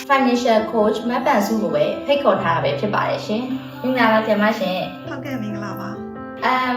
financial coach မတ်ပန်စုကိုပဲဖိတ်ခေါ်ထားတာပဲဖြစ်ပါတယ်ရှင်။မင်္ဂလာပါဆရာမရှင် ဟုတ်ကဲ့မင်္ဂလာပါ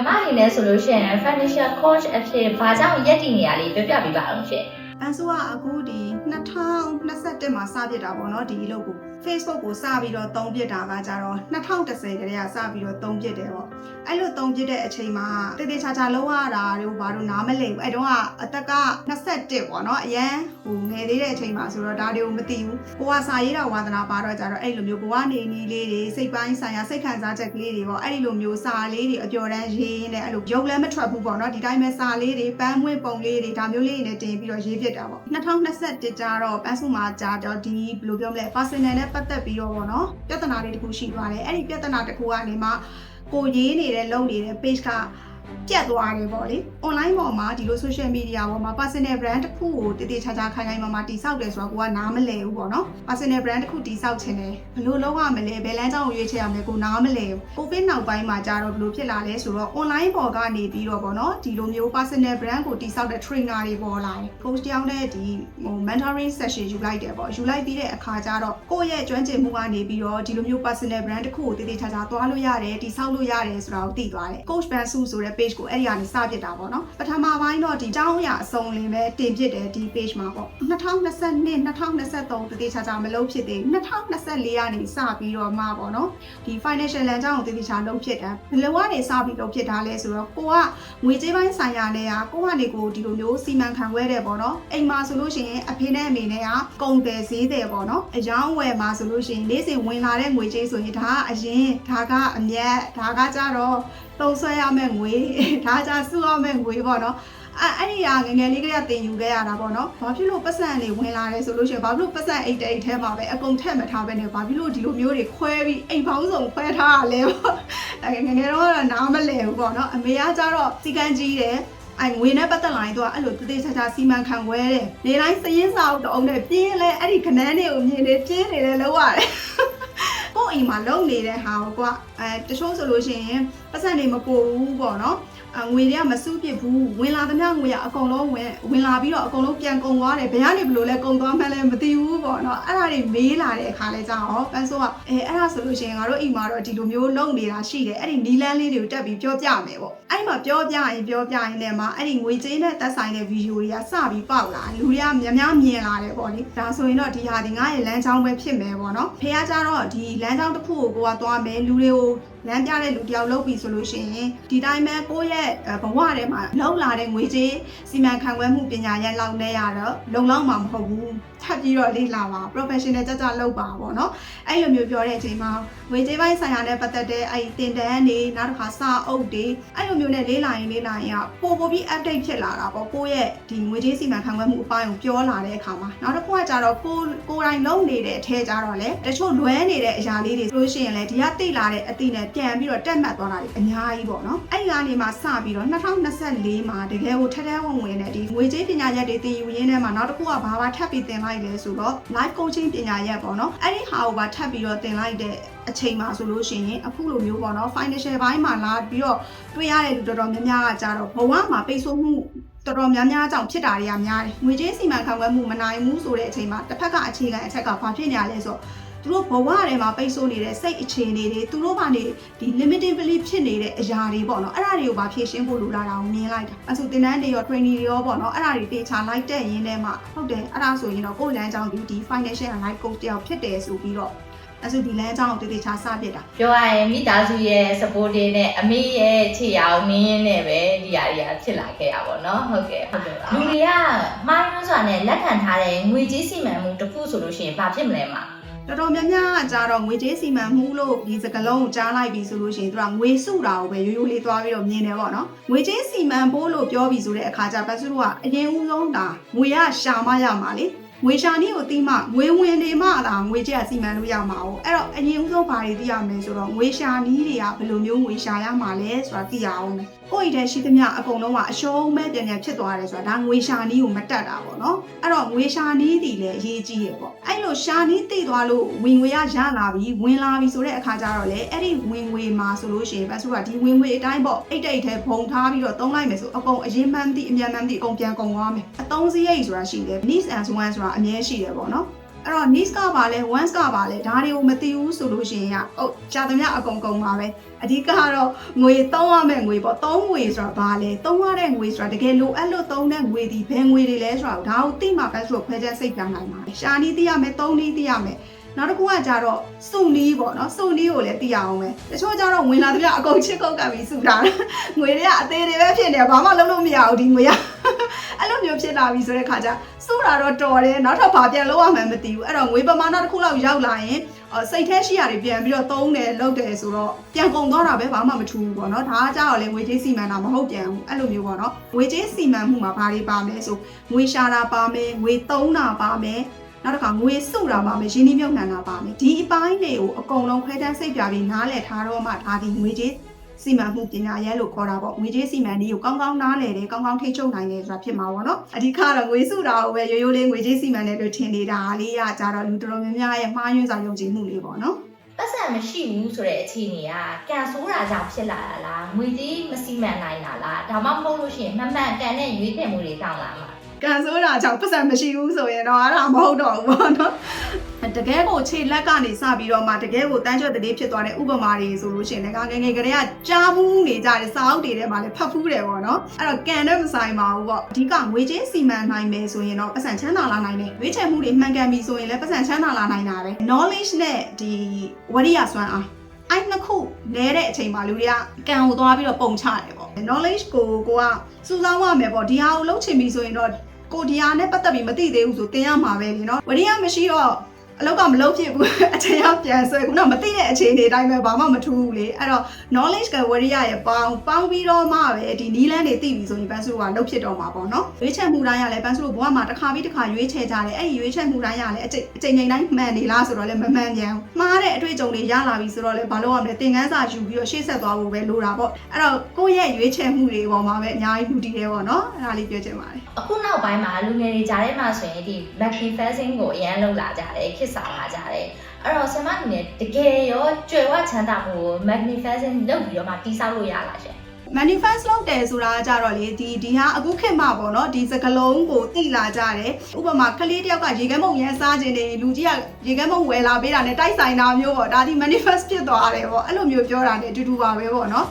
မအနေနဲ့ဆိုလို့ရှိရင် financial coach အဖြစ်ဘာကြောင့်ရက်တည်နေရလေးပြောပြပေးပါအောင်ရှင် ပန်းစုကအခုဒီ2021မှာစပြစ်တာပေါ့နော်ဒီအလုပ်ကို Facebook ကိုစပြီးတော့သုံးပြစ်တာကကြတော့2010ကတည်းကစပြီးတော့သုံးပြစ်တယ်ပေါ့အဲ့လိုသုံးပြစ်တဲ့အချိန်မှာတေးသေးချာချာလောက်ရတာတို့ဘာလို့နားမလည်ဘူးအဲ့တုန်းကအသက်က21ပေါ့နော်အရန်ဟိုငယ်သေးတဲ့အချိန်မှာဆိုတော့ဒါတွေကိုမသိဘူးကိုကစာရေးတာဝါသနာပါတော့ကြတော့အဲ့လိုမျိုးကိုကနေနီးလေးတွေစိတ်ပိုင်းဆိုင်ရာစိတ်ခံစားချက်ကလေးတွေပေါ့အဲ့ဒီလိုမျိုးစာလေးတွေအပျော်တမ်းရေးရင်းနဲ့အဲ့လိုရုပ်လည်းမထွက်ဘူးပေါ့နော်ဒီတိုင်းပဲစာလေးတွေပန်းမွေးပုံလေးတွေဒါမျိုးလေးတွေနဲ့တင်ပြီးတော့ရေးပြစ်တာပေါ့2021ကျတော့ပန်းစုမှာကြာတော့ဒီဘယ်လိုပြောမလဲ personal နဲ့ပတ်သက်ပြီးတော့ပေါ့နော်ပြဿနာတွေတခုရှိသွားတယ်အဲ့ဒီပြဿနာတစ်ခုကနေမှကိုရေးနေတဲ့လုပ်နေတဲ့ page ကပြတ်သွားတယ်ပေါ့လေ online ပေါ်မှာဒီလို social media ပေါ်မှာ personal brand တစ်ခုကိုတည်တည်ချာချာခိုင်ခိုင်မာမာတည်ဆောက်တယ်ဆိုတော့ကိုကနားမလည်ဘူးပေါ့နော် personal brand တစ်ခုတည်ဆောက်ခြင်းတယ်ဘယ်လိုလုပ်ရမလဲဘယ်လမ်းကြောင်းကိုရွေးချယ်ရမလဲကိုနားမလည်ဘူး covid နောက်ပိုင်းမှာကြာတော့ဘယ်လိုဖြစ်လာလဲဆိုတော့ online ပေါ်ကနေပြီးတော့ပေါ့နော်ဒီလိုမျိုး personal brand ကိုတည်ဆောက်တဲ့ trainer တွေပေါ်လာတယ် coach တယောက်နဲ့ဒီဟို mentoring session ယူလိုက်တယ်ပေါ့ယူလိုက်ပြီးတဲ့အခါကျတော့ကိုယ့်ရဲ့ကျွမ်းကျင်မှုကနေပြီးတော့ဒီလိုမျိုး personal brand တစ်ခုကိုတည်တည်ချာချာသွားလို့ရတယ်တည်ဆောက်လို့ရတယ်ဆိုတာကိုသိသွားတယ် coach Bansu ဆိုတဲ့ page ကိုအဲ့ဒီကနေစပြစ်တာပေါ့နော်ပထမပိုင်းတော့ဒီအကြောင်းအရာအစုံလင်ပဲတင်ပြတယ်ဒီ page မှာပေါ့2022 2023တည်ချာချာမလုပ်ဖြစ်သေး2024ကနေစပြီးတော့မှပေါ့နော်ဒီ financial လမ်းကြောင်းကိုတည်ချာလုပ်ဖြစ်တယ်ဘယ်လိုကနေစပြီးလုပ်ဖြစ်တာလဲဆိုတော့ကိုကငွေကြေးပိုင်းဆိုင်ရာနဲ့ကကိုကနေကိုဒီလိုမျိုးစီမံခန့်ခွဲတယ်ပေါ့နော်အိမ်မှာဆိုလို့ရှိရင်အဖေနဲ့အမေနဲ့ကကုန်တယ်ဈေးတယ်ပေါ့နော်အယောင်းဝယ်မှာဆိုလို့ရှိရင်နေ့စဉ်ဝင်လာတဲ့ငွေကြေးဆိုရင်ဒါကအရင်ဒါကအမြတ်ဒါကကြတော့တုံးဆွဲရမယ့်ငွေဒါကြစုရမယ့်ငွေပေါ့နော်အဲ့ဒီဟာငယ်ငယ်လေးကတည်းကတင်ယူခဲ့ရတာပေါ့နော်ဘာဖြစ်လို့ပတ်စံတွေဝင်လာတယ်ဆိုလို့ရှိရင်ဘာဖြစ်လို့ပတ်စံအိတ်တိတ်ထဲမှာပဲအကုန်ထက်မထားပဲနဲ့ဘာဖြစ်လို့ဒီလိုမျိုးတွေခွဲပြီးအိတ်ပေါင်းစုံခွဲထားရလဲပေါ့ငယ်ငယ်တော့နားမလဲဘူးပေါ့နော်အမေကကြတော့စီကန်းကြီးတယ်အဲ့ငွေနဲ့ပတ်သက်လာရင်သူကအဲ့လိုတသေးချာချာစီမံခန့်ခွဲတယ်နေတိုင်းစရင်းစာအုပ်တအုံနဲ့ပြင်းလဲအဲ့ဒီခနန်းတွေကိုမြင်နေပြင်းနေတယ်လို့ရတယ်ကိုယ့်အိမ်မှာလုံနေတဲ့ဟာကိုကတချို့ဆိုလို့ရှိရင်ပတ်စံတွေမပိုဘူးပေါ့နော်ငွေတွေကမစုပြစ်ဘူးဝင်လာသမျှငွေကအကုန်လုံးဝင်လာပြီးတော့အကုန်လုံးပြန်ကုန်သွားတယ်ဘယ်ကနေဘယ်လိုလဲကုန်သွားမှန်းလည်းမသိဘူးပေါ့နော်အဲ့ဒါတွေမေးလာတဲ့အခါလဲကြာရောပန်းဆိုးကအဲ့ဒါဆိုလို့ရှိရင်ငါတို့အိမ်မှာတော့ဒီလိုမျိုးလုပ်နေတာရှိတယ်အဲ့ဒီနီလန်းလေးတွေကိုတက်ပြီးပြောပြမယ်ပေါ့အဲ့မှာပြောပြရင်လည်းမှအဲ့ဒီငွေကြေးနဲ့သက်ဆိုင်တဲ့ဗီဒီယိုတွေကစပြီးပေါက်လာလူတွေကများမြင်လာတယ်ပေါ့လေဒါဆိုရင်တော့ဒီဟာဒီငါရဲ့လမ်းကြောင်းပဲဖြစ်မယ်ပေါ့နော်ဖေကကြတော့ဒီလမ်းကြောင်းတစ်ခုကိုကသွားမယ်လူတွေကိုလမ်းပြတဲ့လူတယောက်လုပ်ပြီဆိုလို့ရှိရင်ဒီတိုင်းပဲကိုယ့်ရဲ့ဘဝထဲမှာလောက်လာတဲ့ငွေကြေးစီမံခန့်ခွဲမှုပညာရပ်လောက်နေရတော့လုံလောက်မှာမဟုတ်ဘူးထပ်ပြီးတော့လေ့လာပါ professional ကြလုပ်ပါပေါ့နော်အဲ့လိုမျိုးပြောတဲ့အချိန်မှာငွေကြေးပိုင်းဆိုင်ရာနဲ့ပတ်သက်တဲ့အဲ့တင်တန်းတွေနောက်တစ်ခါစာအုပ်တွေအဲ့လိုမျိုးနဲ့လေ့လာရင်ပိုပြီး update ဖြစ်လာတာပေါ့ကိုယ့်ရဲ့ဒီငွေကြေးစီမံခန့်ခွဲမှုအပိုင်းကိုပြောလာတဲ့အခါမှာနောက်တစ်ခုကကြတော့ကိုယ်တိုင်လုပ်နေတဲ့အထဲကြတော့လေတချို့လွဲနေတဲ့အရာလေးတွေဆိုလို့ရှိရင်လေဒီကသိလာတဲ့အသည့်နဲ့ပြန်ပြီးတော့တက်မှတ်သွားတာတွေအများကြီးပေါ့နော်အဲ့ဒီကနေမှစပြီးတော့2024မှာတကယ်ကိုထက်ထဲဝင်တဲ့ဒီငွေကြေးပညာရပ်တွေသင်ယူရင်းထဲမှာနောက်တစ်ခုကဘာထပ်ပြီးသင်လိုက်လဲဆိုတော့ life coaching ပညာရပ်ပေါ့နော်အဲ့ဒီဟာကိုပါထပ်ပြီးတော့သင်လိုက်တဲ့အချိန်မှာဆိုလို့ရှိရင်အခုလိုမျိုးပေါ့နော် financial ဘိုင်းမှာလာပြီးတော့တွေ့ရတဲ့လူတော်တော်များများကကြတော့ဘဝမှာပိတ်ဆို့မှုတော်တော်များများကြောင့်ဖြစ်တာတွေကများတယ်ငွေကြေးစီမံခန့်ခွဲမှုမနိုင်ဘူးဆိုတဲ့အချိန်မှာတစ်ဖက်ကအခြေခံအချက်ကဘာဖြစ်နေရလဲဆိုတော့သူတို့ဘဝထဲမှာပိတ်ဆို့နေတဲ့စိတ်အခြေအနေတွေသူတို့ကနေဒီ limiting belief ဖြစ်နေတဲ့အရာတွေပေါ့နော်အဲ့ဒါတွေကိုဘာဖြေရှင်းဖို့လိုလာတာကိုမြင်လိုက်တာအဲ့ဆိုသင်တန်းတွေရော training တွေရောပေါ့နော်အဲ့ဒါတွေတေချာလိုက်တဲ့ရင်းထဲမှာဟုတ်တယ်အဲ့ဒါဆိုရင်တော့ကိုယ်လမ်းကြောင်းဒီ financial life coach တယောက်ဖြစ်တယ်ဆိုပြီးတော့အဲ့ဆိုဒီလမ်းကြောင်းကိုတေချာစပြစ်တာပြောရရင်မိသားစုရဲ့ support တွေနဲ့အမေရဲ့ခြေအောင်နင်းရင်းနဲ့ပဲဒီအရာဖြစ်လာခဲ့တာပေါ့နော်ဟုတ်ကဲ့လူတွေကမှားယွင်းစွာနဲ့လက်ခံထားတဲ့ငွေကြေးစီမံမှုတစ်ခုဆိုလို့ရှိရင်ဘာဖြစ်မလဲမှာတော်တော်များများကကြတော့ငွေကြေးစီမံမှုလို့ဒီစကားလုံးကိုကြားလိုက်ပြီဆိုလို့ရှိရင်သူကငွေစုတာကိုပဲရိုးရိုးလေးသွားပြီးတော့မြင်တယ်ပေါ့နော်ငွေကြေးစီမံဖို့လို့ပြောပြီးဆိုတဲ့အခါကျပတ်စုတို့ကအရင်ဦးဆုံးဒါငွေရရှာမရမှာလေငွေရှာနည်းကိုသိမှငွေဝင်နေမှသာငွေကြေးစီမံလို့ရမှာ哦အဲ့တော့အရင်ဦးဆုံးဘာတွေသိရမလဲဆိုတော့ငွေရှာနည်းတွေကဘယ်လိုမျိုးငွေရှာရမှာလဲဆိုတာသိရအောင်မယ်ကိုယ့်အိမ်ထဲရှိသမျှအကုန်လုံးကအရှုံးမဲ့ပြန်ဖြစ်သွားတယ်ဆိုတာဒါငွေရှာနည်းကိုမတက်တာပေါ့နော်အဲ့တော့ငွေရှာနည်းတွေလည်းအရေးကြီးရပေါ့အဲ့လိုရှာနည်းသိသွားလို့ဝင်ငွေရလာပြီးဝင်လာပြီးဆိုတဲ့အခါကျတော့လေအဲ့ဒီဝင်ငွေမှာဆိုလို့ရှိရင်ဘတ်စုကဒီဝင်ငွေအတိုင်းပေါ့အိတ်တိတ်ထဲဖုံထားပြီးတော့သုံးလိုက်မယ်ဆိုအကုန်အရင်မှန်းသိအမြန်မှန်းသိအကုန်ပြန်ကုန်သွားမယ်အသုံးစရိတ်ဆိုတာရှိတယ် needs and wants ဆိုတာအမြဲရှိတယ်ပေါ့နော် အဲ့တော့ niche ကပါလဲ once ကပါလဲဒါတွေကိုမသိဘူးဆိုလို့ရှိရင်ကြာသမျှအကုန်ပါပဲအဓိကတော့ငွေသုံးရမယ့်ငွေပေါ့သုံးငွေဆိုတာဘာလဲသုံးရတဲ့ငွေဆိုတာတကယ်လိုအပ်လို့သုံးတဲ့ငွေဒီဘယ်ငွေတွေလဲဆိုတာဒါကိုသိမှပဲဆိုတော့ခွဲခြားစိတ်ပြနိုင်ပါတယ်ရှာနည်းသိရမယ်သုံးနည်းသိရမယ်နောက်တစ်ခုကကြတော့စုနီးပေါ့နော်စုနီးကိုလည်းသိရအောင်ပဲတချို့ကြတော့ဝင်လာတဲ့ကအကုန်ချစ်ကုတ်ကပ်ပြီးစုတာငွေတွေကအသေးတွေပဲဖြစ်နေဘာမှလုပ်လို့မရဘူးဒီငွေကအဲ့လိုမျိုးဖြစ်လာပြီဆိုတဲ့ခါကျစုတာတော့တော်တယ်နောက်ထပ်ဘာပြန်လုပ်ရမှန်းမသိဘူးအဲ့တော့ငွေပမာဏတစ်ခုလောက်ရောက်လာရင်စိတ်แท้ရှိရတယ်ပြန်ပြီးတော့သုံးတယ်လုပ်တယ်ဆိုတော့ပြန်ကုန်သွားတာပဲဘာမှမထူးဘူးပေါ့နော်ဒါကကြတော့လေငွေကြေးစီမံတာမဟုတ်ပြန်ဘူးအဲ့လိုမျိုးပေါ့နော်ငွေကြေးစီမံမှုမှာဘာတွေပါမလဲဆိုငွေရှာတာပါမယ်ငွေသုံးတာပါမယ်နောက်တစ်ခါငွေစုတာပါမယ်ရင်းနှီးမြှုပ်နှံတာပါမယ်ဒီအပိုင်းတွေကိုအကုန်လုံးခွဲတန်းစိတ်ပြပြီးနားလည်ထားတော့မှဒါဒီငွေကြေးစီမံမှုပညာရဲလို့ခေါ်တာပေါ့ငွေကြေးစီမံနည်းကိုကောင်းကောင်းနားလည်တယ်ကောင်းကောင်းထိချုပ်နိုင်တယ်ဆိုတာဖြစ်မှာပေါ့နော်အဓိကတော့ငွေစုတာကိုပဲရိုးရိုးလေးငွေကြေးစီမံတယ်လို့ထင်နေတာလေးရကြတော့လူတော်တော်များများရဲ့မှားယွင်းစွာယုံကြည်မှုလေးပေါ့နော်ပတ်စံမရှိဘူးဆိုတဲ့အခြေအနေကကန်ဆိုးတာကြောင့်ဖြစ်လာတာလားငွေကြေးမစီမံနိုင်တာလားဒါမှမဟုတ်လို့ရှိရင်မှန်ကန်တဲ့ရွေးချယ်မှုတွေတောင်းလာမှာကန်ဆိုတာကြောင့်ပတ်စံမရှိဘူးဆိုရင်တော့အဲ့ဒါမဟုတ်တော့ဘူးပေါ့နော်တကယ်ကိုခြေလက်ကနေစပြီးတော့မှတကယ်ကိုတန်းကျွတ်တည်းဖြစ်သွားတဲ့ဥပမာတွေဆိုလို့ရှိရင်လည်းငယ်ငယ်ကလေးကကြားဘူးနေကြတဲ့စာအုပ်တွေထဲမှာလည်းဖတ်ဖူးတယ်ပေါ့နော်အဲ့တော့ကန်တော့မဆိုင်ပါဘူးပေါ့အဓိကငွေကြေးစီမံနိုင်မယ်ဆိုရင်တော့ပတ်စံချမ်းသာလာနိုင်တယ်ရွေးချယ်မှုတွေမှန်ကန်ပြီဆိုရင်လည်းပတ်စံချမ်းသာလာနိုင်တာပဲ knowledge နဲ့ဒီဝရိယစွမ်းအားအဲ့နှစ်ခုလဲတဲ့အချိန်မှာလူတွေကကန်ကိုသွားပြီးတော့ပုံချတယ်ပေါ့ knowledge ကိုကစူးစောင်းရမယ်ပေါ့ဒီဟာကိုလုပ်ချင်ပြီဆိုရင်တော့ကိုဒီဟာနဲ့ပတ်သက်ပြီးမသိသေးဘူးဆိုသင်ရမှာပဲလေနော်ဝရိယမရှိတော့အလောက်ကမလုပ်ဖြစ်ဘူးအချိန်ရောက်ပြန်ဆွဲခုနမသိတဲ့အခြေအနေတိုင်းပဲဘာမှမထူးဘူးလေအဲ့တော့ knowledge ကဝရိယရဲ့ပေါင်းပြီးတော့မှပဲဒီနီးလန်းတွေသိပြီဆိုရင်ပန်းစုကလုပ်ဖြစ်တော့မှာပေါ့နော်ရွေးချယ်မှုတိုင်းကလည်းပန်းစုဘဝမှာတစ်ခါပြီးတစ်ခါရွေးချယ်ကြတယ်အဲ့ဒီရွေးချယ်မှုတိုင်းကလည်းအချိန်တိုင်းမှန်နေလားဆိုတော့လည်းမမှန်ပြန်ဘူးမှားတဲ့အတွေ့အကြုံတွေရလာပြီဆိုတော့လည်းဘာလို့ရမလဲသင်ခန်းစာယူပြီးတော့ရှေ့ဆက်သွားဖို့ပဲလိုတာပေါ့အဲ့တော့ကိုယ့်ရဲ့ရွေးချယ်မှုတွေပေါ်မှာပဲအများကြီးမူတည်တယ်ပေါ့နော်အဲ့ဒါလေးပြောချင်ပါတယ်အခုနောက်ပိုင်းမှာလူငယ်တွေကြားထဲမှာဆိုရင်ဒီ manifesting ကိုအရန်လုပ်လာကြတယ်ခေတ်စားလာကြတယ်အဲ့တော့ဆရာမအနေနဲ့တကယ်ရောကြွယ်ဝချမ်းသာမှုကို manifesting လုပ်ပြီးတော့မှတိဆောက်လို့ရလားရှင်manifest လုပ်တယ်ဆိုတာကြတော့လေဒီဟာအခုခေတ်မှာပေါ့နော်ဒီစကလုံးကိုသိလာကြတယ်ဥပမာကလေးတယောက်ကရေခဲမုံရမ်းစားခြင်းနေလူကြီးကရေခဲမုံဝယ်လာပေးတာနဲ့တိုက်ဆိုင်တာမျိုးပေါ့ဒါဒီ manifest ဖြစ်သွားတယ်ပေါ့အဲ့လိုမျိုးပြောတာနဲ့အတူတူပါပဲပေါ့နော်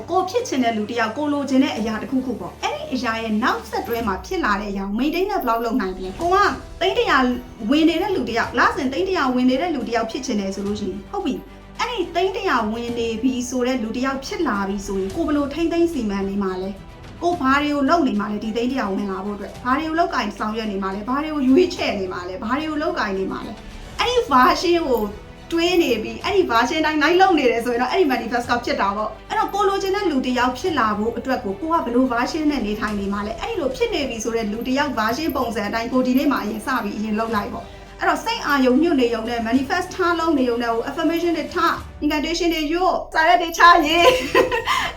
ကိုဖြစ်ချင်တဲ့လူတယောက်ကိုလိုချင်တဲ့အရာတစ်ခုခုပေါ့အဲ့ဒီအရာရဲ့နောက်ဆက်တွဲမှာဖြစ်လာတဲ့အရာ maintain နဲ့ block လုပ်နိုင်ပြင်ကိုက300ဝင်နေတဲ့လူတယောက်လစဉ်300ဝင်နေတဲ့လူတယောက်ဖြစ်ချင်တယ်ဆိုလို့ရှိရင်ဟုတ်ပြီအဲ့ဒီ300ဝင်နေပြီဆိုတဲ့လူတယောက်ဖြစ်လာပြီဆိုရင်ကိုဘလို့ထိမ့်သိမ့်စီမံနေမှာလဲကိုဘာတွေကိုလုပ်နေမှာလဲဒီ300ဝင်လာဖို့အတွက်ဘာတွေကိုလောက်ကင်ဆောင်ရွက်နေမှာလဲဘာတွေကိုရွေးချယ်နေမှာလဲဘာတွေကိုလောက်ကင်နေမှာလဲအဲ့ဒီ version ကိုတွေးနေပြီအဲ့ဒီ version တိုင်းလိုက်လုပ်နေတယ်ဆိုရင်တော့အဲ့ဒီ manifest ကဖြစ်တာပေါ့အဲ့တော့ကိုလိုချင်တဲ့လူတယောက်ဖြစ်လာဖို့အတွက်ကိုကဘလို့ version နဲ့နေထိုင်နေမှာလဲအဲ့ဒီလိုဖြစ်နေပြီဆိုတဲ့လူတယောက် version ပုံစံအတိုင်းကိုဒီနေ့မှအရင်စပြီးအရင်လုပ်လိုက်ပေါ့အဲ့တော့စိတ်အာရုံညွတ်နေုံနဲ့ manifest ထားလုံးနေုံနဲ့ affirmation တွေထား incantation တွေရွတ်စာရက်တွေချရေး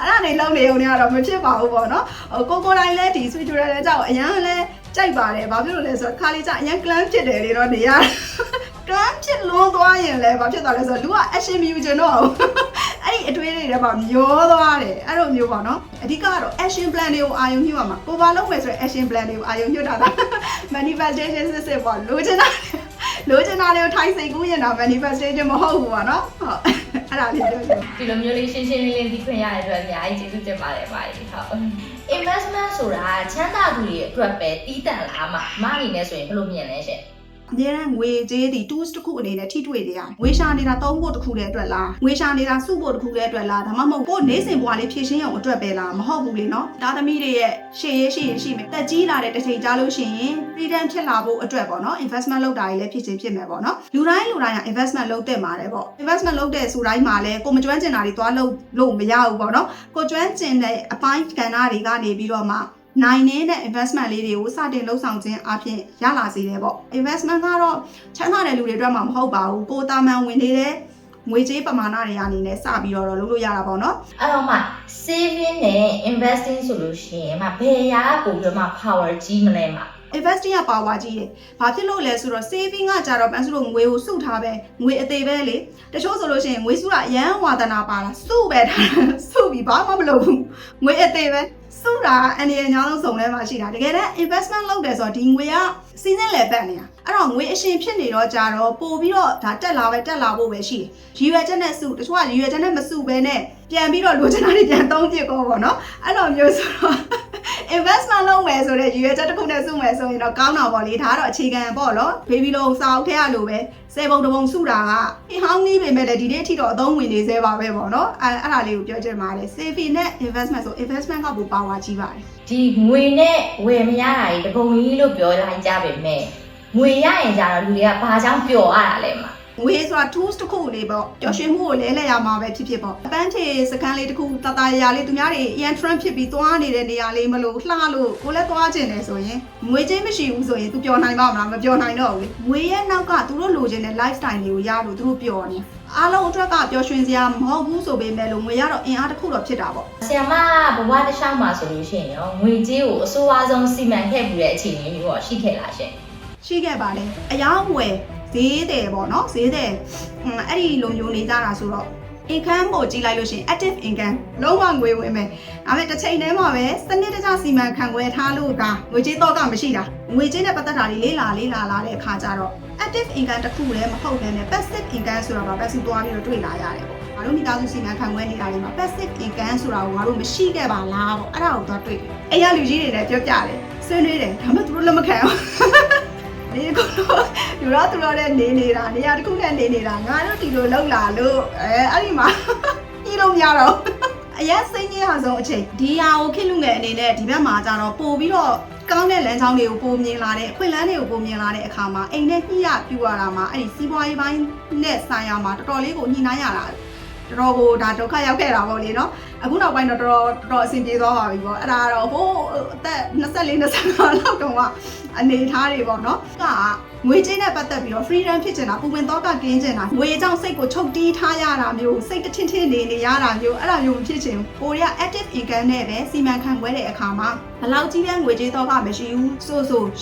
အဲ့ဒါတွေလုံးနေုံနဲ့ကတော့မဖြစ်ပါဘူးပေါ့နော်ကိုတိုင်းလည်းဒီ spiritual လည်းကြောက်အရန်လည်းကြိုက်ပါတယ်ဘာဖြစ်လို့လဲဆိုတော့ခါလေးကျအရန် clan ဖြစ်တယ်လေတော့နေရclan ဖြစ်လုံးသွားရင်လည်းဘာဖြစ်သွားလဲဆိုတော့လူက action မယူချင်တော့ဘူးအဲ့ဒီအတွေးတွေထဲမှာမျောသွားတယ်အဲ့လိုမျိုးပေါ့နော်အဓိကတော့ action plan တွေကိုအာရုံညွှတ်ရမှာကိုဘာလုပ်မယ်ဆိုရင် action plan တွေကိုအာရုံညွှတ်တာက manifestation စစ်ပေါ့လိုချင်တာတွေကိုထိုင်စိတ်ကူးရင်တော့ manifestation မဟုတ်ဘူးပေါ့နော်ဟုတ်အဲ့ဒါလေးပြောချင်ဒီလိုမျိုးလေးရှင်းရှင်းလင်းလင်းသိခွင့်ရတဲ့အတွက်အများကြီးကျေးဇူးတင်ပါတယ်ပါဟုတ် investment ဆိုတာချမ်းသာသူတွေအတွက်ပဲတီးတန့်လာမှာမအနေနဲ့ဆိုရင်ဘယ်လိုမြင်လဲရှင်အများနဲ့ငွေကြေးဒီ tools တစ်ခုအနေနဲ့ထိတွေ့နေရတယ်။ငွေရှာနေတာသုံးဖို့တစ်ခုတည်းအတွက်လား။ငွေရှာနေတာစုဖို့တစ်ခုတည်းအတွက်လား။ဒါမှမဟုတ်ကိုယ်နေစဉ်ဘဝလေးဖြည့်ရှင်းရုံအတွက်ပဲလား။မဟုတ်ဘူးလေနော်။သားသမီးတွေရဲ့ရှေ့ရေးရှိရင်ရှိမယ်။တက်ကြီးလာတဲ့တစ်ချိန်ကြာလို့ရှိရင် freedom ဖြစ်လာဖို့အတွက်ပေါ့နော်။ investment လုပ်တာကြီးလည်းဖြစ်ချင်းဖြစ်မယ်ပေါ့နော်။လူတိုင်းက investment လုပ်တဲ့မှာလေပေါ့။ investment လုပ်တဲ့ဆိုတိုင်းမှာလည်းကိုမကျွမ်းကျင်တာတွေသွားလို့မရဘူးပေါ့နော်။ကိုကျွမ်းကျင်တဲ့အပိုင်းကဏ္ဍတွေကနေပြီးတော့မှနိုင်နေတဲ့ investment လေးတွေကိုစတင်လှုပ်ဆောင်ခြင်းအပြင်ရလာစေတယ်ပေါ့ investment ကတော့ချမ်းသာတဲ့လူတွေအတွက်မှမဟုတ်ပါဘူးကိုတာမန်ဝင်နေတဲ့ငွေကြေးပမာဏတွေအနေနဲ့စပြီးတော့လုပ်လို့ရတာပေါ့နော်အဲ့တော့မှ saving နဲ့ investing ဆိုလို့ရှိရင်ဘယ်ရာပို့ပြီးမှ power ကြီးမလဲမှာ investing က power ကြီးတယ်။ဘာဖြစ်လို့လဲဆိုတော့ saving ကကြတော့ပန်းစုလို့ငွေကိုစုထားပဲငွေအသေးပဲလေ။တချို့ဆိုလို့ရှိရင်ငွေစုတာအရန်ဝါသနာပါလားစုပဲထားစုပြီးဘာမှမလုပ်ဘူး။ငွေအသေးပဲ စုတာအနေနဲ့ညောင်းလုံးစုံလဲမှာရှိတာတကယ်တမ်း investment လုပ်တယ်ဆိုတော့ဒီငွေကစီးစင်းလေပတ်နေတာအဲ့တော့ငွေအရှင်ဖြစ်နေတော့ကြတော့ပို့ပြီးတော့ဒါတက်လာဖို့ပဲရှိတယ်ရည်ရွယ်ချက်နဲ့စုတချို့ကရည်ရွယ်ချက်နဲ့မစုပဲနဲ့ပြန်ပြီးတော့လိုချင်တာတွေပြန်သုံးပြကောပေါ့နော်အဲ့လိုမျိုးဆိုတော့ investment လုပ်မယ်ဆိုတဲ့ရည်ရွယ်ချက်တစ်ခုနဲ့စုမယ်ဆိုရင်တော့ကောင်းတာပေါ့လေဒါကတော့အခြေခံပေါ့နော်ဘေဘီလုံးစာအုပ်ထဲရလို့ပဲ10ပုံတစ်ပုံစုတာကဟောင်းနေပေမဲ့လည်းဒီနေ့အထိတော့အသုံးဝင်နေသေးပါပဲပေါ့နော်အဲ့ဒါလေးကိုပြောချင်ပါတယ် saving နဲ့ investment ဆို investment ကပိုပါဝါကြီးပါတယ် ဒီငွေနဲ့ဝယ်မရတာကြီးတပုံကြီးလို့ပြောလိုက်ကြပေမဲ့ငွေရရင်ကြတော့လူတွေကဘာကြောင့်ပျော်ရတာလဲမှာ ငွေဆိုတာ tools တစ်ခုလေးပေါ့ပျော်ရွှင်မှုကိုလဲလှယ်ရမှာပဲဖြစ်ပေါ့အပန်းချေစကန်လေးတစ်ခုတတရာလေးသူများတွေ trend ဖြစ်ပြီးသွားနေတဲ့နေရာလေးမလို့လှလို့ကိုလည်းသွားကျင်တယ်ဆိုရင်ငွေချင်းမရှိဘူးဆိုရင်သူပျော်နိုင်ပါမလားမပျော်နိုင်တော့ဘူးငွေရဲ့နောက်ကသူတို့လိုချင်တဲ့ lifestyle တွေကိုရလို့သူတို့ပျော်နေအားလုံးအတွက်ကပျော်ရွှင်စရာမဟုတ်ဘူးဆိုပေမဲ့လို့ငွေရတော့အင်အားတစ်ခုတော့ဖြစ်တာပေါ့ ဆရာမဘဝတစ်လျှောက်မှာဆိုလို့ရှိရင်ရောငွေကြေးကိုအစိုးအဆုံးစီမံခဲ့ပြီးတဲ့အခြေအနေမျိုးတော့ရှိခဲ့လားရှင် ရှိခဲ့ပါလေအယောင်းဝယ်ဈေးတယ်ပေါ့နော်ဈေးတယ်အဲ့ဒီလိုမျိုးနေကြတာဆိုတော့ income ကိုကြည့်လိုက်လို့ရှိရင် active income လုံးဝငွေဝင်မယ်ဒါပေမဲ့တစ်ချိန်တည်းမှာပဲစနစ်တကျစီမံခန့်ခွဲထားလို့ဒါငွေကြေးတော့ကမရှိတာငွေကြေးနဲ့ပတ်သက်တာတွေလေးလာတဲ့အခါကျတော့ active income တစ်ခုလည်းမဟုတ်ဘဲနဲ့ passive income ဆိုတာက passive သွားပြီးတော့တွေ့လာရတယ်ပေါ့ငါတို့မိသားစုစီမံခန့်ခွဲနေတာတွေမှာ passive income ဆိုတာကိုငါတို့မရှိခဲ့ပါလားပေါ့အဲ့ဒါကိုသွားတွေ့တယ်အဲ့ရလူကြီးတွေလည်းပြောပြတယ်ဆွေးနွေးတယ်ဒါမှသူတို့လက်မခံအောင်ဒီကတော့သူတို့နဲ့နေနေတာနေရာတစ်ခုနဲ့နေနေတာငါတို့ဒီလိုလောက်လာလို့အဲ့ဒီမှာညှိလို့မရတော့အရင်စိတ်ကြီးရဆုံးအချိန်ဒီဟာကိုခင်လူငယ်အနေနဲ့ဒီဘက်မှာကျတော့ပို့ပြီးတော့ကောင်းတဲ့လမ်းကြောင်းတွေကိုပုံမြင်လာတဲ့အခွင့်အလမ်းတွေကိုပုံမြင်လာတဲ့အခါမှာအိမ်နဲ့ညှိရပြူရတာမှာအဲ့ဒီစီးပွားရေးပိုင်းနဲ့ဆိုင်ရာမှာတော်တော်လေးကိုညှိနှိုင်းရတာတော်တော်ကိုဒါဒုက္ခရောက်ခဲ့တာပေါ့လေနော်အခုနောက်ပိုင်းတော့တော်တော်အဆင်ပြေသွားပါပြီပေါ့အဲ့ဒါကတော့ဟိုအသက်24 25လောက်တုန်းကအနေထားတွေပေါ့နော်ကငွေကြေးနဲ့ပတ်သက်ပြီးတော့ freedom ဖြစ်ချင်တာပူပင်တော့ကကင်းချင်တာငွေကြောင့်စိတ်ကိုချုပ်တီးထားရတာမျိုးစိတ်တထင်းထင်းနေရတာမျိုးအဲ့ဒါမျိုးမဖြစ်ချင်ဘူးကိုရီးယား active income နဲ့ပဲစီမံခန့်ခွဲတဲ့အခါမှာဘယ်လောက်ကြီးပဲငွေကြေးတော့ကမရှိဘူးဆိ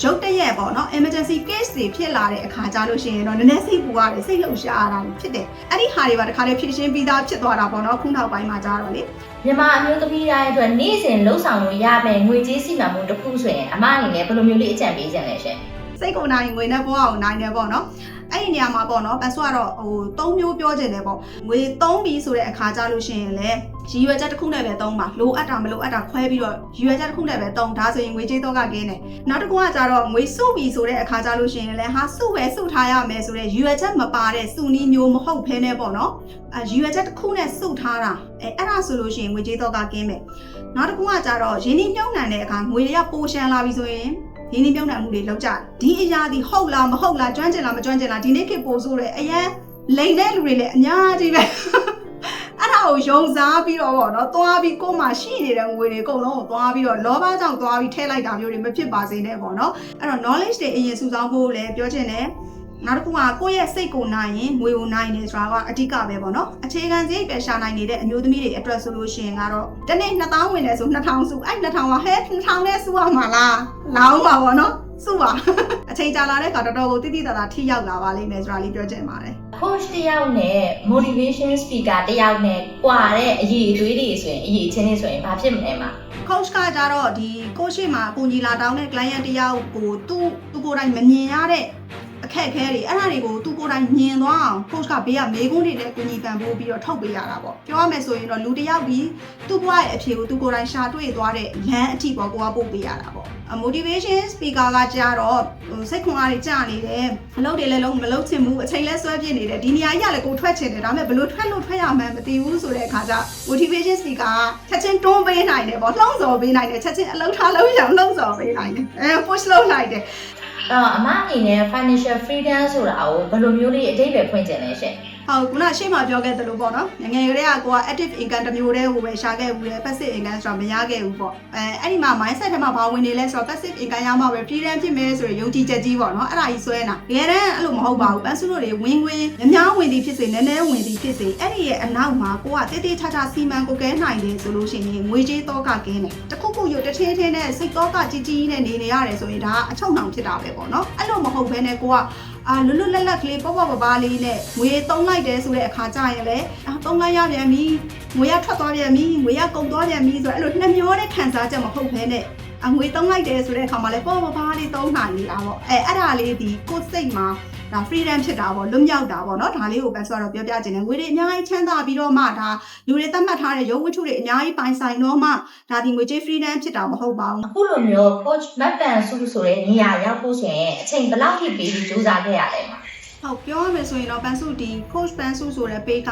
ုရုပ်တရက်ပေါ့နော် emergency case တွေဖြစ်လာတဲ့အခါကြလို့ရှိရင်တော့နည်းနည်းစိတ်ပူရတယ်စိတ်လှုပ်ရှားရတာဖြစ်တယ်အဲ့ဒီဟာတွေပါတခါတည်းဖြည့်ရှင်းပြီးသားဖြစ်သွားတာပေါ့နော်ခုနောက်ပိုင်းမှာကြတော့လေမြန်မာအမျိုးသမီးတိုင်းအတွက်နေ့စဉ်လှုပ်ဆောင်လို့ရမယ်ငွေကြေးစီမံမှုတစ်ခုဆိုရင်အမအနေနဲ့ဘယ်လိုမျိုးလေးအကြံပေးခြင်းလဲရှင်စိတ်ကိုနိုင်ငွေနဲ့ဘဝကိုနိုင်တယ်ပေါ့နော်အဲ့ဒီနေရာမှာပေါ့နော်ပတ်ဆိုကတော့၃မျိုးပြောချင်တယ်ပေါ့ငွေ3ပြီဆိုတဲ့အခါကြလို့ရှိရင်လည်းရည်ရွယ်ချက်တစ်ခုနဲ့ပဲသုံးပါလိုအပ်တာမလိုအပ်တာခွဲပြီးတော့ရည်ရွယ်ချက်တစ်ခုနဲ့ပဲသုံးဒါဆိုရင်ငွေကြေးတော့ကကင်းတယ်နောက်တစ်ခုကကြတော့ငွေစုပြီဆိုတဲ့အခါကြလို့ရှိရင်လည်းဟာစုပဲစုထားရမယ်ဆိုတဲ့ရည်ရွယ်ချက်မပါတဲ့စုနည်းမျိုးမဟုတ်ဘဲနဲ့ပေါ့နော်ရည်ရွယ်ချက်တစ်ခုနဲ့စုထားတာအဲ့ဒါဆိုလို့ရှိရင်ငွေကြေးတော့ကကင်းမယ်နောက်တစ်ခုကကြတော့ရင်းနှီးမြှုပ်နှံတဲ့အခါငွေတွေကပိုရှန်လာပြီဆိုရင်ရင်းနှီးမြှုပ်နှံမှုတွေလောက်ကြဒီအရာဒီဟုတ်လားမဟုတ်လားကျွမ်းကျင်လားမကျွမ်းကျင်လားဒီနေ့ခေတ်ပို့ဆိုတဲ့အရင်လိန်တဲ့လူတွေလည်းအများကြီးပဲအဲ့ဒါကိုယုံစားပြီးတော့ပေါ့နော်သွားပြီးကိုယ်မှာရှိနေတဲ့ငွေတွေအကုန်လုံးကိုသွားပြီးတော့လောဘကြောင့်သွားပြီးထည့်လိုက်တာမျိုးတွေမဖြစ်ပါစေနဲ့ပေါ့နော်အဲ့တော့ knowledge တွေအရင်စုဆောင်းဖို့လည်းပြောချင်တယ်နောက်တစ်ခုကကိုယ့်ရဲ့စိတ်ကိုနိုင်ရင်ငွေကိုနိုင်နေဆိုတာကအဓိကပဲပေါ့နော်အခြေခံစရိတ်ပဲရှာနိုင်နေတဲ့အမျိုးသမီးတွေအတွက်ဆိုလို့ရှိရင်ကတော့တနေ့2000ဝင်တယ်ဆို2000စုအဲ့2000ကဟဲ2000နဲ့စုရမှာလားလောင်းပါပေါ့နော်စုပါအချိန်ကြာလာတဲ့အခါတော်တော်ကိုတိတိတသာထိရောက်လာပါလိမ့်မယ်ဆိုတာလေးပြောချင်ပါတယ် coach တယောက်နဲ့ motivation speaker တယောက်နဲ့ကွာတဲ့အရေးအသွေးတွေဆိုရင်အရေးချင်းတွေဆိုရင်ဘာဖြစ်မလဲမှာ coach ကကြတော့ဒီ coach မှာအကူညီလာတောင်းတဲ့ client တယောက်ကိုသူကိုယ်တိုင်မမြင်ရတဲ့အခက်အခဲတွေအဲ့ဒါတွေကိုသူကိုယ်တိုင်မြင်သွားအောင် coach ကဘေးကမေးခွန်းတွေနဲ့ကူညီပံ့ပိုးပြီးတော့ထုတ်ပေးရတာပေါ့ပြောရမယ်ဆိုရင်တော့လူတစ်ယောက်ဒီသူ့ဘဝရဲ့အဖြေကိုသူကိုယ်တိုင်ရှာတွေ့သွားတဲ့လမ်းအထိပေါ့ကိုကပို့ပေးရတာပေါ့ motivation speaker ကကြတော့စိတ်ခွန်အားတွေကျနေတယ်အလုပ်တွေလည်းလုံးမလုပ်ချင်ဘူးအချိန်လည်းဆွဲပြစ်နေတယ်ဒီနေရာကြီးကလည်းကိုထွက်ချင်တယ်ဒါပေမဲ့ဘယ်လိုထွက်ရမှန်းမသိဘူးဆိုတဲ့အခါကျ motivation speaker ကချက်ချင်းတွန်းပေးနိုင်တယ်ပေါ့လှုံ့ဆော်ပေးနိုင်တယ်ချက်ချင်းအလုပ်ထားလို့ရအောင်လှုံ့ဆော်ပေးနိုင်တယ်push လုပ်လိုက်တယ်အမအနေနဲ့ financial freedom ဆိုတာကိုဘယ်လိုမျိုးလေးအတိတ်ပဲဖွင့်ချင်လဲရှင်ဟုတ်ခုနရှေ့မှာပြောခဲ့သလိုပေါ့နော်ငယ်ကလေးကကိုက active income တစ်မျိုးတည်းကိုပဲရှာခဲ့ဘူးလေ passive income ဆိုတာမရခဲ့ဘူးပေါ့အဲ့ဒီမှာ mindset ထဲမှာဘာဝင်နေလဲဆိုတော့ passive income ရမှပဲ freedom ဖြစ်မယ်ဆိုရယ်ယုံကြည်ချက်ကြီးပေါ့နော်အဲ့ဒါကြီးဆွဲနေတာတကယ်တမ်းအဲ့လိုမဟုတ်ပါဘူးပန်းစုတို့တွေဝင်များဝင်သည်ဖြစ်စေနည်းနည်းဝင်သည်ဖြစ်စေအဲ့ဒီရဲ့အနောက်မှာကိုကတေးသေးချာချာစီမံကိုကဲနိုင်တယ်ဆိုလို့ရှိရင်ငွေကြေးတော့ကကင်းတယ်တခုခုရုပ်တစ်ထင်းထင်းနဲ့စိတ်တော့ကကြီးကြီးနဲ့နေရတယ်ဆိုရင်ဒါအချုံနှောင်ဖြစ်တာပဲပေါ့နော်အဲ့လိုမဟုတ်ဘဲနဲ့ကိုကလွတ်လွတ်လပ်လပ်ကလေးပေါ့ပါလေးနဲ့ငွေသုံးလိုက်တယ်ဆိုတဲ့အခါကျရင်လည်းသုံးလိုက်ရပြန်ပြီ ငွေရထွက်သွားပြန်ပြီငွေရကုန်သွားပြန်ပြီဆိုတော့အဲ့လိုနှမျောတဲ့ခံစားချက်မဟုတ်ဘဲနဲ့ငွေသုံးလိုက်တယ်ဆိုတဲ့အခါမှာလည်းပေါ့ပါးလေးသုံးနိုင်နေတာပေါ့အဲ့ဒါလေးဒီကိုယ်စိတ်မှာဒါ freedom ဖြစ်တာပေါ့လွတ်မြောက်တာပေါ့နော်ဒါလေးကိုပဲဆိုတော့ပြောပြခြင်းနဲ့ငွေတွေအများကြီးချမ်းသာပြီးတော့မှဒါလူတွေသတ်မှတ်ထားတဲ့ရုပ်ဝတ္ထုတွေအများကြီးပိုင်ဆိုင်တော့မှဒါဒီငွေကြေး freedom ဖြစ်တာမဟုတ်ပါဘူး အခုလိုမျိုး coach မတ်တန်စုဆိုတဲ့နေရာရောက်ဖို့ဆိုရင်အချိန်ဘယ်လောက်ထိပြီးစူးစမ်းခဲ့ရလဲမှာဟုတ်ပြောရမယ်ဆိုရင်တော့ပန်းစုဒီ coach ပန်းစုဆိုတဲ့ page က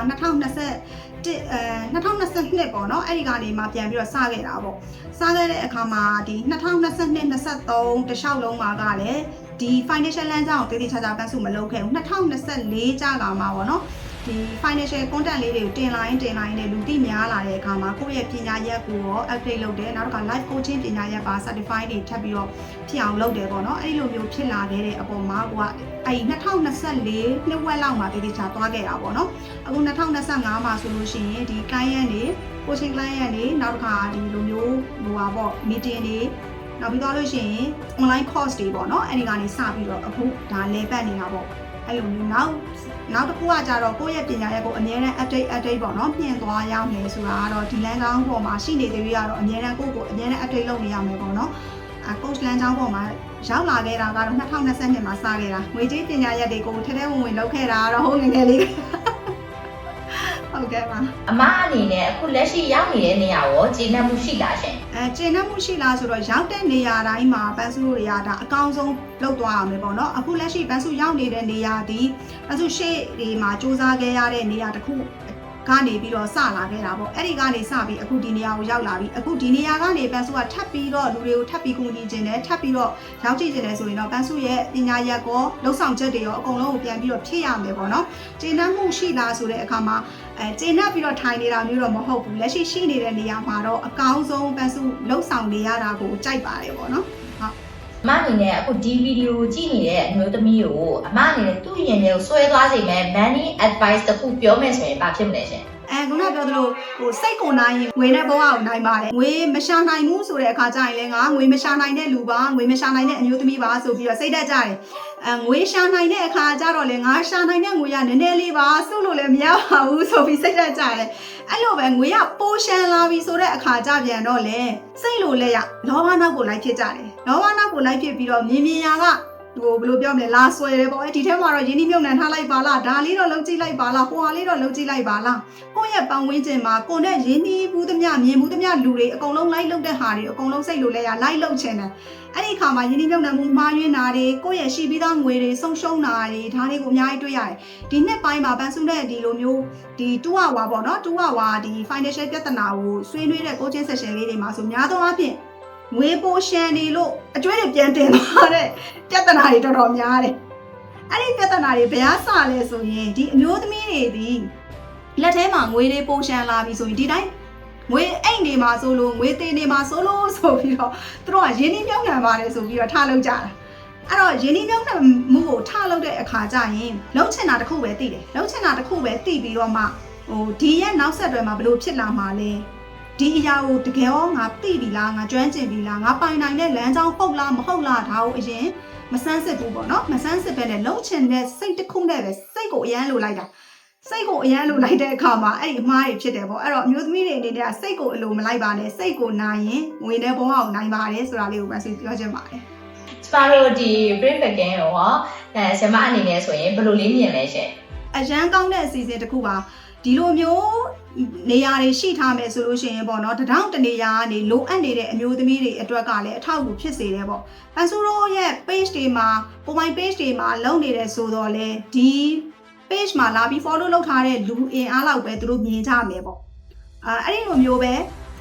2022ပေါ့နော်အဲ့ဒီကနေမှပြန်ပြီးတော့စခဲ့တာပေါ့စခဲ့တဲ့အခါမှာဒီ2022 23တလျှောက်လုံးမှာကလည်းဒီ financial လမ်းကြောင်းကိုတည်တည်ချာချာပန်းစုမလုပ်ခဲ့ဘူး2024ကြာကမှာပေါ့နော်ဒီ financial content လေးတွေကိုတင်လာရင်နဲ့လူသိများလာတဲ့အခါမှာကိုယ့်ရဲ့ပညာရပ်ကိုရော update လုပ်တယ်နောက်တစ်ခါ life coaching ပညာရပ်ပါ certified တွေထပ်ပြီးတော့ဖြစ်အောင်လုပ်တယ်ပေါ့နော်အဲ့ဒီလိုမျိုးဖြစ်လာခဲ့တဲ့အပေါ်မှာကိုကအဲ့2024နှစ်ဝက်လောက်မှာတည်တည်ချာသွားခဲ့တာပေါ့နော်အခု2025မှာဆိုလို့ရှိရင်ဒီ client တွေ coaching client တွေနောက်တစ်ခါဒီလိုမျိုးဟိုပါပေါ့ meeting တွေနောက်ပြီးတော့လို့ရှိရင် online course တွေပေါ့နော်အဲ့ဒီကနေစပြီးတော့အခုဒါလဲပတ်နေတာပေါ့အဲ့လိုမျိုးနောက်တစ်ခုကကြတော့ကိုယ့်ရဲ့ပညာရပ်ကိုအများနဲ့ update ပေါ့နော်ပြင်သွားရမယ်ဆိုတာကတော့ဒီလမ်းကြောင်းပေါ်မှာရှိနေသေးပြီးတော့အများနဲ့ကိုယ့်ကိုအများနဲ့ update လုပ်နေရမယ်ပေါ့နော်coach လမ်းကြောင်းပေါ်မှာရောက်လာခဲ့တာကတော့2022မှာစခဲ့တာငွေကြေးပညာရပ်တွေကိုထဲထဲဝင်လုပ်ခဲ့တာတော့ဟိုငယ်ငယ်လေးဟုတ်ကဲ့ပါအမအနေနဲ့အခုလက်ရှိရောက်နေတဲ့နေရာကိုကျေနပ်မှုရှိလားရှင်ကျေနပ်မှုရှိလားဆိုတော့ရောက်တဲ့နေရာတိုင်းမှာပန်းစုတွေကဒါအကောင်းဆုံးလုပ်သွားရမယ်ပေါ့နော်အခုလက်ရှိပန်းစုရောက်နေတဲ့နေရာဒီပန်းစုရှေ့ဒီမှာစူးစမ်းခဲ့ရတဲ့နေရာတစ်ခုကနေပြီးတော့စလာခဲ့တာပေါ့အဲ့ဒီကနေစပြီးအခုဒီနေရာကိုရောက်လာပြီအခုဒီနေရာကနေပန်းစုကထပ်ပြီးတော့လူတွေကိုထပ်ပြီးကူညီခြင်းနဲ့ထပ်ပြီးတော့ရောက်ကြည့်ခြင်းနဲ့ဆိုရင်တော့ပန်းစုရဲ့ပညာရပ်ကောလှုပ်ဆောင်ချက်တွေရောအကုန်လုံးကိုပြန်ပြီးတော့ဖြည့်ရမယ်ပေါ့နော်ကျေနပ်မှုရှိလားဆိုတဲ့အခါမှာကျေနပ်ပြီးတော့ထိုင်နေတာမျိုးတော့မဟုတ်ဘူးလက်ရှိရှိနေတဲ့နေရာမှာတော့အကောင်းဆုံးပန်းစုလှုပ်ဆောင်နေရတာကိုကြိုက်ပါတယ်ပေါ့နော်ဟုတ်အမအနေနဲ့အခုဒီဗီဒီယိုကြည့်နေတဲ့အမျိုးသမီးကိုအမအနေနဲ့သူ့ရင်ထဲကိုဆွဲသွားစေမယ် money advice တခုပြောမယ်ဆိုရင်ဘာဖြစ်မလဲရှင်ခုနပြောသလိုဟိုစိတ်ကိုနိုင်ရင်ငွေနဲ့ဘဝကိုနိုင်ပါတယ်ငွေမရှာနိုင်ဘူးဆိုတဲ့အခါကျရင်လည်းငါငွေမရှာနိုင်တဲ့လူပါငွေမရှာနိုင်တဲ့အမျိုးသမီးပါဆိုပြီးတော့စိတ်တက်ကြတယ်ငွေရှာနိုင်တဲ့အခါကျတော့လည်းငါရှာနိုင်တဲ့ငွေကနည်းနည်းလေးပါစုလို့လည်းမရပါဘူးဆိုပြီးစိတ်တက်ကြတယ်အဲ့လိုပဲငွေကပိုရှန်လာပြီဆိုတဲ့အခါကျပြန်တော့လေစိတ်လိုလည်းရလောဘနောက်ကိုလိုက်ဖြစ်ကြတယ်လောဘနောက်ကိုလိုက်ဖြစ်ပြီးတော့မြင်ရာကဟိုဘယ်လိုပြောမလဲလာဆွဲတယ်ပေါ့ဒီထဲမှာတော့ရင်းနှီးမြှုပ်နှံထားလိုက်ပါလားဒါလေးတော့လုပ်ကြည့်လိုက်ပါလားဟိုဟာလေးတော့လုပ်ကြည့်လိုက်ပါလားကိုယ့်ရဲ့ပတ်ဝန်းကျင်မှာကိုယ်နဲ့ရင်းနှီးဘူးသမျှမြင်ဘူးသမျှလူတွေအကုန်လုံးလိုက်လုပ်တဲ့ဟာတွေအကုန်လုံးစိတ်လိုလဲရလိုက်လုပ်ချင်တယ်အဲ့ဒီခါမှာရင်းနှီးမြှုပ်နှံမှုမှားယွင်းတာတွေကိုယ့်ရဲ့ရှိပြီးသားငွေတွေဆုံးရှုံးတာတွေဒါတွေကိုအများကြီးတွေ့ရတယ်ဒီနှစ်ပိုင်းမှာပန်းစုတဲ့ဒီလိုမျိုးဒီ2 hour ပေါ့နော်2 hour ဒီ financial ပြဿနာကိုဆွေးနွေးတဲ့ coaching session လေးတွေမှာဆိုများသောအားဖြင့်ငွေပိုရှန်နေလို့အကျွေးတွေပြန်တင်သွားတဲ့ပြဿနာတွေတော်တော်များတယ်။အဲ့ဒီပြဿနာတွေဘယ်ဟာစလဲဆိုရင်ဒီအမျိုးသမီးတွေဒီလက်ထဲမှာငွေတွေပိုရှန်လာပြီဆိုရင်ဒီတိုင်းငွေအိတ်နေမှာဆိုလို့ငွေတင်နေမှာဆိုလို့ဆိုပြီးတော့သူတို့ကရင်းနှီးမြှုပ်နှံပါတယ်ဆိုပြီးတော့ထားလုပ်ကြတာ။အဲ့တော့ရင်းနှီးမြှုပ်နှံမှုကိုထားလုပ်တဲ့အခါကျရင်လုံးချင်တာတစ်ခုပဲသိတယ်။လုံးချင်တာတစ်ခုပဲသိပြီးတော့မှဟိုဒီရဲ့နောက်ဆက်တွဲမှာဘယ်လိုဖြစ်လာမှာလဲ။ဒီအရာကိုတကယ်ရောငါသိပြီလားငါကျွမ်းကျင်ပြီလားငါပိုင်နိုင်တဲ့လမ်းကြောင်းဟုတ်လားမဟုတ်လားဒါကိုအရင်မစမ်းစစ်ဘူးပေါ့နော်မစမ်းစစ်ပဲနဲ့လုံချင်တဲ့စိတ်တစ်ခုနဲ့ပဲစိတ်ကိုအရန်လိုလိုက်တာစိတ်ကိုအရန်လိုလိုက်တဲ့အခါမှာအဲ့ဒီအမှားတွေဖြစ်တယ်ပေါ့အဲ့တော့အမျိုးသမီးတွေအနေနဲ့စိတ်ကိုအလိုမလိုက်ပါနဲ့စိတ်ကိုနိုင်ရင်ငွေနဲ့ဘဝကိုနိုင်ပါတယ်ဆိုတာလေးကိုပဲဆိုပြောချင်ပါတယ်ကျမတို့ဒီ brain back in ကိုရောဆရာမအနေနဲ့ဆိုရင်ဘယ်လိုလေးမြင်လဲရှင်အရန်ကောင်းတဲ့အစီအစဉ်တစ်ခုပါဒီလိုမျိုးနေရာတွေရှိထားမယ်ဆိုလို့ရှိရင်ပေါ့နော်တထောင်တနေရာကနေလိုအပ်နေတဲ့အမျိုးသမီးတွေအတွက်ကလည်းအထောက်အကူဖြစ်စေတယ်ပေါ့ပန်ဆူရိုရဲ့ page တွေမှာပုံမှန် page တွေမှာလုပ်နေတယ်ဆိုတော့လေဒီ page မှာလာပြီး follow လုပ်ထားတဲ့လူအင်အားလောက်ပဲသူတို့မြင်ကြမယ်ပေါ့အဲ့ဒီလိုမျိုးပ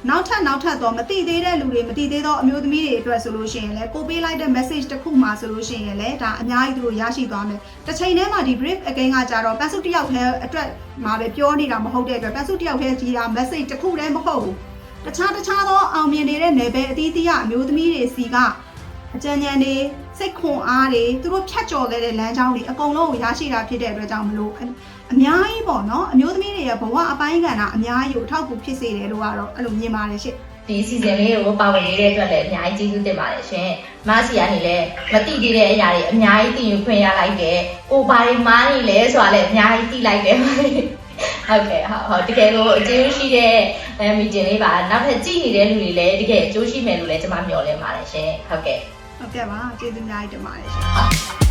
ဲနောက်ထပ်တော့မတိသေးတဲ့လူတွေမတိသေးသောအမျိုးသမီးတွေအတွက်ဆိုလို့ရှိရင်လည်းကိုပေးလိုက်တဲ့ message တစ်ခုမှဆိုလို့ရှိရင်လည်းဒါအများကြီးသူတို့ရရှိသွားမယ်တစ်ချိန်တည်းမှာဒီ brief again ကကြတော့ပန်းစုတယောက်တည်းအတွက်မှာပဲပြောနေတာမဟုတ်တဲ့အတွက်ပန်းစုတယောက်တည်းကြီးတာ message တစ်ခုတည်းမဟုတ်ဘူးတခြားသောအောင်မြင်နေတဲ့ level အသီးသီးကအမျိုးသမီးတွေစီကအကြံဉာဏ်တွေစိတ်ခွန်အားတွေသူတို့ဖြတ်ကျော်ခဲ့တဲ့လမ်းကြောင်းတွေအကုန်လုံးကိုရရှိတာဖြစ်တဲ့အတွက်ကြောင့်မလို့အများကြီးပေါ့နော်အမျိုးသမီးတွေရဲ့ဘဝအပိုင်းကဏ္ဍအများကြီးကိုထောက်ကူဖြစ်စေတယ်လို့ကတော့အဲ့လိုမြင်ပါတယ်ရှင့်ဒီအစီအစဉ်လေးကိုပါဝင်နေတဲ့အတွက်လည်းအများကြီးကျေးဇူးတင်ပါတယ်ရှင်မဆီကနေလည်းမသိသေးတဲ့အရာတွေအများကြီးသိယူခွင့်ရလိုက်တယ်ကိုဘာတွေမားနေလဲဆိုတာလည်းအများကြီးသိလိုက်တယ် ဟုတ်ကဲ့ဟုတ်တကယ်ကိုအကျိုးရှိတဲ့မီတင်လေးပါနောက်ထပ်ကြည့်နေတဲ့လူတွေလည်းတကယ်အကျိုးရှိမယ်လို့လည်းကျွန်မမျှော်လင့်ပါတယ်ရှင်ဟုတ်ကဲ့ ဟုတ်ကဲ့ပါကျေးဇူးများကြီးတင်ပါတယ်ရှင်